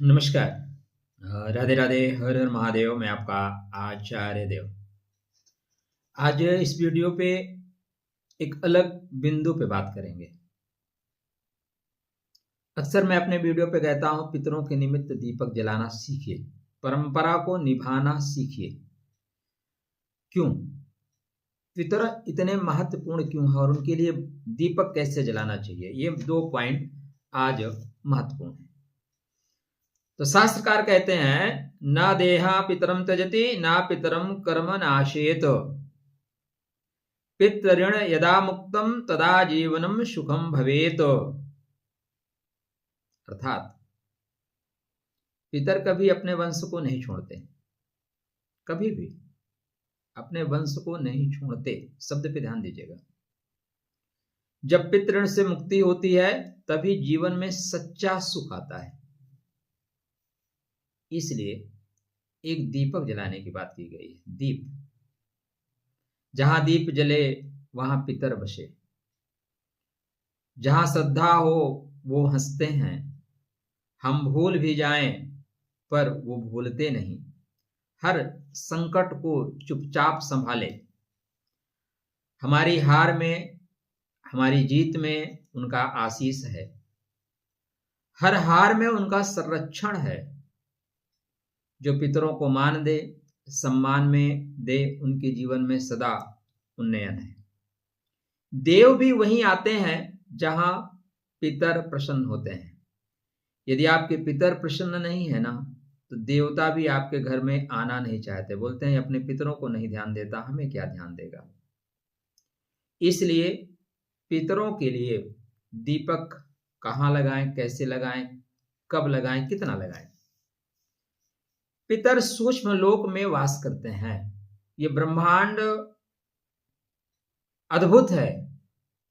नमस्कार। राधे राधे, हर हर महादेव। मैं आपका आचार्य देव। आज इस वीडियो पे एक अलग बिंदु पे बात करेंगे। अक्सर मैं अपने वीडियो पे कहता हूं, पितरों के निमित्त दीपक जलाना सीखिए, परंपरा को निभाना सीखिए। क्यों पितर इतने महत्वपूर्ण क्यों है और उनके लिए दीपक कैसे जलाना चाहिए, ये 2 पॉइंट आज महत्वपूर्ण है। तो शास्त्रकार कहते हैं, न देहा पितरम त्यजति न पितरम कर्म नाशेत, पितृण यदा मुक्तम तदा जीवनम सुखम भवेत। अर्थात पितर कभी अपने वंश को नहीं छोड़ते, कभी भी अपने वंश को नहीं छोड़ते। शब्द पे ध्यान दीजिएगा। जब पितृण से मुक्ति होती है तभी जीवन में सच्चा सुख आता है। इसलिए एक दीपक जलाने की बात की गई है। दीप, जहां दीप जले वहां पितर बसे। जहां श्रद्धा हो वो हंसते हैं। हम भूल भी जाएं पर वो भूलते नहीं। हर संकट को चुपचाप संभाले। हमारी हार में, हमारी जीत में उनका आशीष है। हर हार में उनका संरक्षण है। जो पितरों को मान दे, सम्मान में दे, उनके जीवन में सदा उन्नयन है। देव भी वहीं आते हैं जहां पितर प्रसन्न होते हैं। यदि आपके पितर प्रसन्न नहीं है ना, तो देवता भी आपके घर में आना नहीं चाहते। बोलते हैं अपने पितरों को नहीं ध्यान देता, हमें क्या ध्यान देगा। इसलिए पितरों के लिए दीपक कहाँ लगाएं, कैसे लगाएं, कब लगाएं, कितना लगाएं। पितर सूक्ष्म लोक में वास करते हैं। ये ब्रह्मांड अद्भुत है।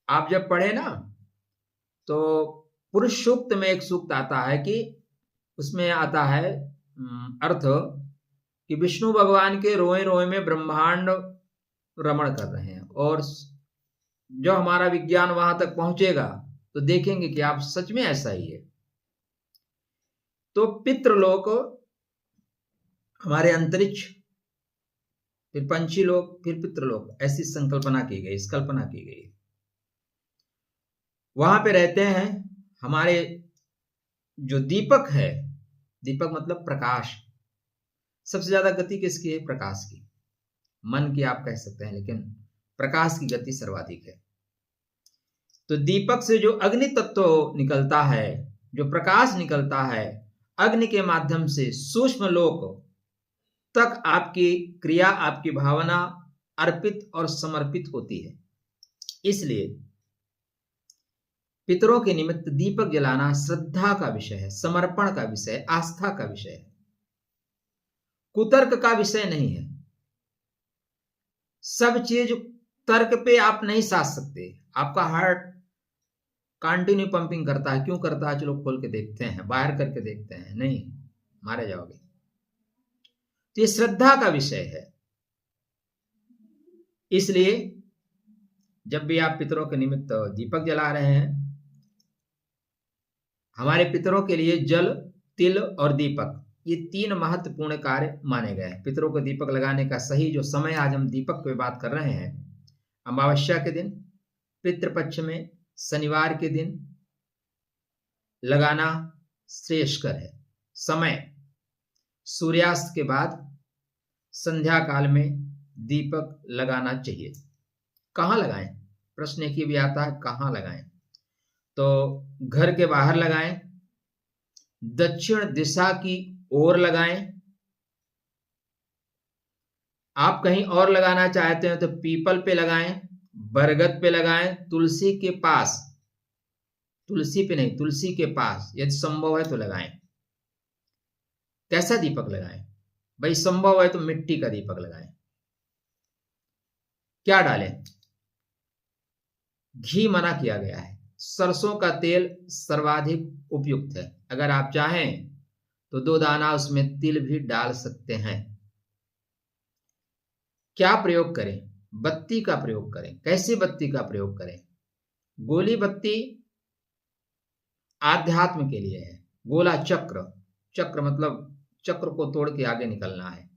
आप जब पढ़े ना, तो पुरुष सूक्त में एक सूक्त आता है कि उसमें आता है अर्थ कि विष्णु भगवान के रोए रोए में ब्रह्मांड रमण कर रहे हैं। और जो हमारा विज्ञान वहां तक पहुंचेगा तो देखेंगे कि आप सच में ऐसा ही है। तो पितृलोक, हमारे अंतरिक्ष, फिर पंछी लोक, फिर पितृलोक, ऐसी संकल्पना की गई, कल्पना की गई। वहां पे रहते हैं हमारे जो दीपक है। दीपक मतलब प्रकाश। सबसे ज्यादा गति किसकी है? प्रकाश की। मन की आप कह सकते हैं, लेकिन प्रकाश की गति सर्वाधिक है। तो दीपक से जो अग्नि तत्व निकलता है, जो प्रकाश निकलता है, अग्नि के माध्यम से सूक्ष्म लोक तक आपकी क्रिया, आपकी भावना अर्पित और समर्पित होती है। इसलिए पितरों के निमित्त दीपक जलाना श्रद्धा का विषय है, समर्पण का विषय है, आस्था का विषय है, कुतर्क का विषय नहीं है। सब चीज तर्क पे आप नहीं साध सकते। आपका हार्ट कंटिन्यू पंपिंग करता है, क्यों करता है? चलो खोल के देखते हैं, बाहर करके देखते हैं, नहीं, मारे जाओगे। तो ये श्रद्धा का विषय है। इसलिए जब भी आप पितरों के निमित्त दीपक जला रहे हैं, हमारे पितरों के लिए जल, तिल और दीपक, ये 3 महत्वपूर्ण कार्य माने गए हैं। पितरों को दीपक लगाने का सही जो समय, आज हम दीपक पे बात कर रहे हैं, अमावस्या के दिन, पितृपक्ष में शनिवार के दिन लगाना श्रेयस्कर है। समय सूर्यास्त के बाद संध्या काल में दीपक लगाना चाहिए। कहाँ लगाएं? प्रश्न एक ही भी आता है, कहाँ लगाएं? तो घर के बाहर लगाएं, दक्षिण दिशा की ओर लगाएं। आप कहीं और लगाना चाहते हैं तो पीपल पे लगाएं, बरगद पे लगाएं, तुलसी के पास, तुलसी पे नहीं, तुलसी के पास यदि संभव है तो लगाएं। कैसा दीपक लगाएं? भाई संभव है तो मिट्टी का दीपक लगाएं। क्या डालें? घी मना किया गया है। सरसों का तेल सर्वाधिक उपयुक्त है। अगर आप चाहें तो 2 दाना उसमें तिल भी डाल सकते हैं। क्या प्रयोग करें? बत्ती का प्रयोग करें। कैसी बत्ती का प्रयोग करें? गोली बत्ती आध्यात्म के लिए है। गोला चक्र, चक्र मतलब चक्र को तोड़ के आगे निकलना है।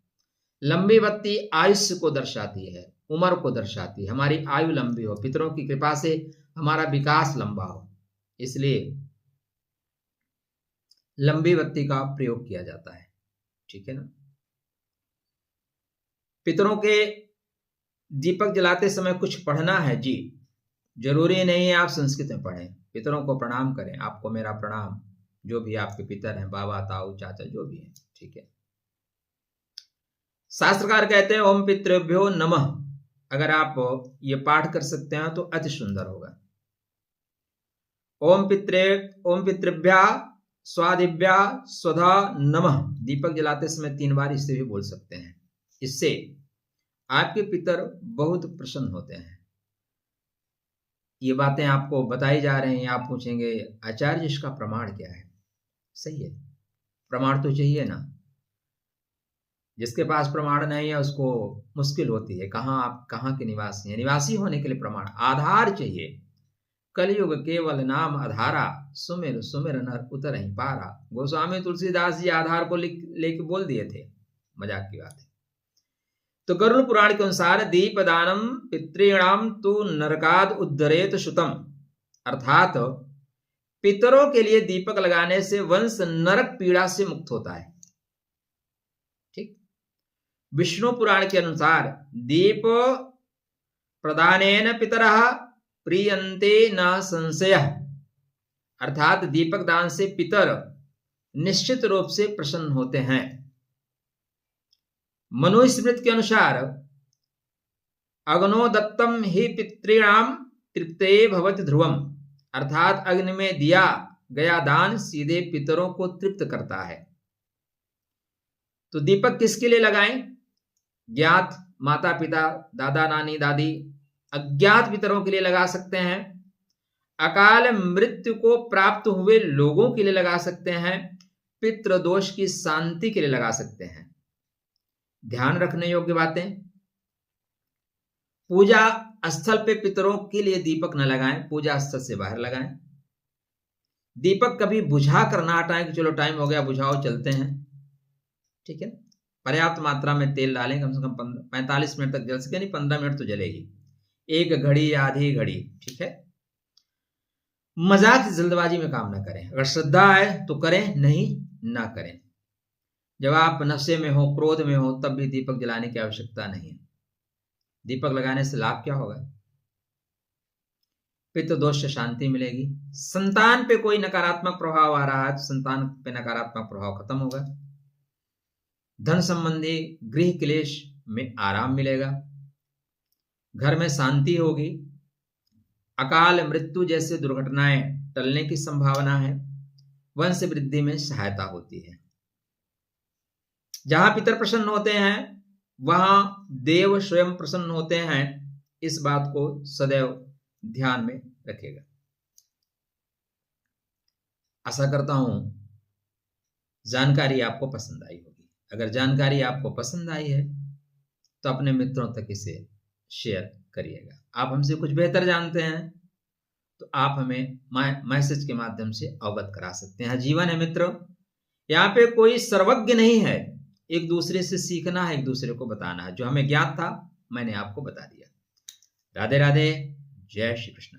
लंबी बत्ती आयुष्य को दर्शाती है, उम्र को दर्शाती है, हमारी आयु लंबी हो, पितरों की कृपा से हमारा विकास लंबा हो, इसलिए लंबी बत्ती का प्रयोग किया जाता है। ठीक है ना। पितरों के दीपक जलाते समय कुछ पढ़ना है जी, जरूरी नहीं है आप संस्कृत में पढ़ें, पितरों को प्रणाम करें, आपको मेरा प्रणाम, जो भी आपके पितर हैं, बाबा ताऊ चाचा जो भी हैं। ठीक है। शास्त्रकार कहते हैं ओम पितृभ्यो नमः, अगर आप ये पाठ कर सकते हैं तो अति सुंदर होगा। ओम पितृभ्या स्वादिभ्या स्वधा नमः, दीपक जलाते समय 3 बार इससे भी बोल सकते हैं, इससे आपके पितर बहुत प्रसन्न होते हैं। ये बातें आपको बताई जा रही हैं, आप पूछेंगे आचार्य इसका प्रमाण क्या है? सही है, प्रमाण तो चाहिए ना, जिसके पास प्रमाण नहीं है उसको मुश्किल होती है। आप कहाँ के निवासी हैं? निवासी होने के लिए प्रमाण, आधार चाहिए। कलयुग केवल नाम आधारा, सुमिर सुमिर नर उतर ही पारा। गोस्वामी तुलसीदास जी आधार को लेके बोल दिए थे, मजाक की बात है। तो गरुड़ पुराण के अनुसार दीपदानम पितॄणाम तु नरकाद उद्धरेत श्रुतम, अर्थात पितरों के लिए दीपक लगाने से वंश नरक पीड़ा से मुक्त होता है। ठीक। विष्णु पुराण के अनुसार दीप प्रदानेन पितरः प्रियन्ते न संशयः, अर्थात दीपक दान से पितर निश्चित रूप से प्रसन्न होते हैं। मनुस्मृति के अनुसार अग्नो दत्तम ही पितॄणाम तृप्ते भवति ध्रुवम, अर्थात अग्नि में दिया गया दान सीधे पितरों को तृप्त करता है। तो दीपक किसके लिए लगाएं? ज्ञात माता पिता, दादा नानी दादी, अज्ञात पितरों के लिए लगा सकते हैं, अकाल मृत्यु को प्राप्त हुए लोगों के लिए लगा सकते हैं, पितृ दोष की शांति के लिए लगा सकते हैं। ध्यान रखने योग्य बातें, पूजा स्थल पे पितरों के लिए दीपक न लगाएं, पूजा स्थल से बाहर लगाएं। दीपक कभी बुझा कर ना हटाएं कि चलो टाइम हो गया बुझाओ चलते हैं। ठीक है। पर्याप्त मात्रा में तेल डालें, कम से कम 45 मिनट तक जल सके, नहीं 15 मिनट तो जलेगी, 1 घड़ी या आधी घड़ी। ठीक है। मजाक जल्दबाजी में काम ना करें, अगर श्रद्धा है तो करें, नहीं ना करें। जब आप नशे में हो, क्रोध में हो, तब भी दीपक जलाने की आवश्यकता नहीं है। दीपक लगाने से लाभ क्या होगा? पितृ दोष से शांति मिलेगी, संतान पे कोई नकारात्मक प्रभाव आ रहा है तो संतान पे नकारात्मक प्रभाव खत्म होगा, धन संबंधी गृह क्लेश में आराम मिलेगा, घर में शांति होगी, अकाल मृत्यु जैसे दुर्घटनाएं टलने की संभावना है, वंश वृद्धि में सहायता होती है। जहां पितर प्रसन्न होते हैं वहां देव स्वयं प्रसन्न होते हैं, इस बात को सदैव ध्यान में रखेगा। आशा करता हूं जानकारी आपको पसंद आई होगी। अगर जानकारी आपको पसंद आई है तो अपने मित्रों तक इसे शेयर करिएगा। आप हमसे कुछ बेहतर जानते हैं तो आप हमें मैसेज के माध्यम से अवगत करा सकते हैं। जीवन है मित्र, यहाँ पे कोई सर्वज्ञ नहीं है, एक दूसरे से सीखना है, एक दूसरे को बताना है। जो हमें ज्ञात था मैंने आपको बता दिया। राधे राधे, जय श्री कृष्ण।